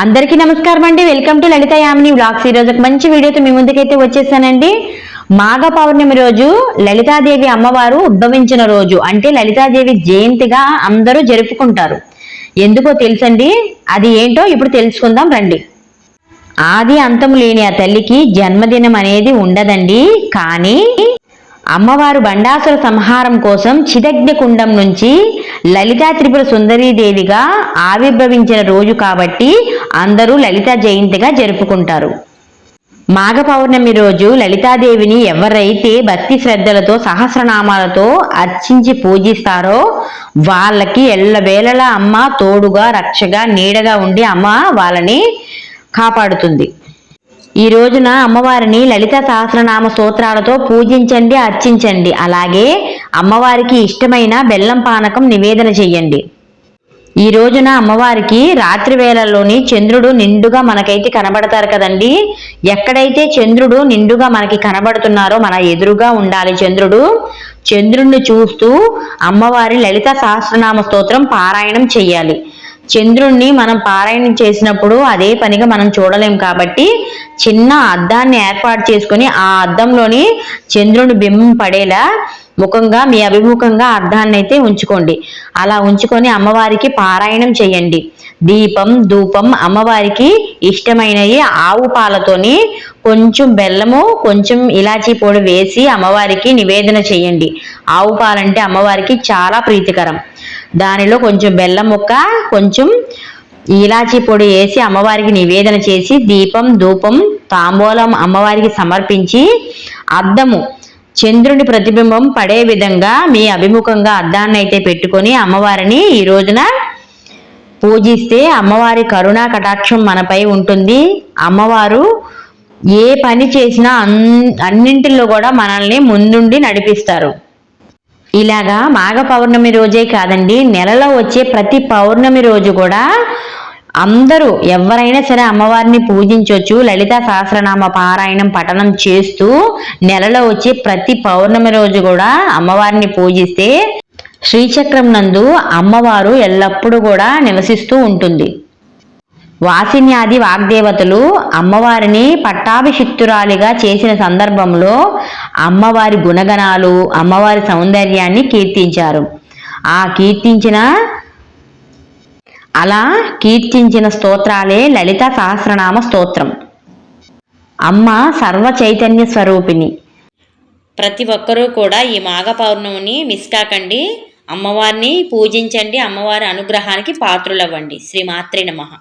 అందరికీ నమస్కారం అండి. Welcome to Lalitha Yamini vlogs. ఈ రోజు ఒక మంచి వీడియోతో మీ ముందుకైతే వచ్చేసానండి. మాఘ పౌర్ణమి రోజు లలితాదేవి అమ్మవారు ఉద్భవించిన రోజు, అంటే లలితాదేవి జయంతిగా అందరూ జరుపుకుంటారు. ఎందుకో తెలుసండి? అది ఏంటో ఇప్పుడు తెలుసుకుందాం రండి. ఆది అంతము లేని ఆ తల్లికి జన్మదినం అనేది ఉండదండి. కానీ అమ్మవారు బండాసుర సంహారం కోసం చిదగ్ని కుండం నుంచి లలితా త్రిపుర సుందరీదేవిగా ఆవిర్భవించిన రోజు కాబట్టి అందరూ లలితా జయంతిగా జరుపుకుంటారు. మాఘ పౌర్ణమి రోజు లలితాదేవిని ఎవరైతే భక్తి శ్రద్ధలతో సహస్రనామాలతో అర్చించి పూజిస్తారో వాళ్ళకి ఎల్లవేళలా అమ్మ తోడుగా రక్షగా నీడగా ఉండి అమ్మ వాళ్ళని కాపాడుతుంది. ఈ రోజున అమ్మవారిని లలిత సహస్రనామ స్తోత్రాలతో పూజించండి, అర్చించండి. అలాగే అమ్మవారికి ఇష్టమైన బెల్లం పానకం నివేదన చెయ్యండి. ఈ రోజున అమ్మవారికి రాత్రి వేళల్లోని చంద్రుడు నిండుగా మనకైతే కనబడతారు కదండి. ఎక్కడైతే చంద్రుడు నిండుగా మనకి కనబడుతున్నారో మన ఎదురుగా ఉండాలి చంద్రుడు. చంద్రుడిని చూస్తూ అమ్మవారి లలిత సహస్రనామ స్తోత్రం పారాయణం చెయ్యాలి. చంద్రుణ్ణి మనం పారాయణం చేసినప్పుడు అదే పనిగా మనం చూడలేం కాబట్టి చిన్న అద్దాన్ని ఏర్పాటు చేసుకొని ఆ అద్దంలోని చంద్రుని బింబం పడేలా ముఖంగా మీ అభిముఖంగా అద్దాన్ని అయితే ఉంచుకోండి. అలా ఉంచుకొని అమ్మవారికి పారాయణం చేయండి. దీపం ధూపం అమ్మవారికి ఇష్టమైనవి ఆవు పాలతోని కొంచెం బెల్లము కొంచెం ఇలాచీ పొడి వేసి అమ్మవారికి నివేదన చేయండి. ఆవు పాలంటే అమ్మవారికి చాలా ప్రీతికరం. దానిలో కొంచెం బెల్లం ముక్క కొంచెం ఇలాచీ పొడి వేసి అమ్మవారికి నివేదన చేసి దీపం ధూపం తాంబూలం అమ్మవారికి సమర్పించి అద్దము చంద్రుని ప్రతిబింబం పడే విధంగా మీ అభిముఖంగా అద్దాన్ని అయితే పెట్టుకొని అమ్మవారిని ఈ రోజున పూజిస్తే అమ్మవారి కరుణా కటాక్షం మనపై ఉంటుంది. అమ్మవారు ఏ పని చేసినా అన్నింటిలో కూడా మనల్ని ముందుండి నడిపిస్తారు. ఇలాగా మాఘ పౌర్ణమి రోజే కాదండి, నెలలో వచ్చే ప్రతి పౌర్ణమి రోజు కూడా అందరూ ఎవరైనా సరే అమ్మవారిని పూజించవచ్చు. లలిత సహస్రనామ పారాయణం పఠనం చేస్తూ నెలలో వచ్చే ప్రతి పౌర్ణమి రోజు కూడా అమ్మవారిని పూజిస్తే శ్రీచక్రం నందు అమ్మవారు ఎల్లప్పుడూ కూడా నివసిస్తూ ఉంటుంది. వాసిన్యాది వాగ్దేవతలు అమ్మవారిని పట్టాభిషిక్తురాలిగా చేసిన సందర్భంలో అమ్మవారి గుణగణాలు అమ్మవారి సౌందర్యాన్ని కీర్తించారు. అలా కీర్తించిన స్తోత్రాలే లలిత సహస్రనామ స్తోత్రం. అమ్మ సర్వ చైతన్య స్వరూపిణి. ప్రతి ఒక్కరూ కూడా ఈ మాఘ పౌర్ణమిని మిస్ కాకండి. అమ్మవారిని పూజించండి. అమ్మవారి అనుగ్రహానికి పాత్రులవ్వండి. శ్రీమాత్రే నమః.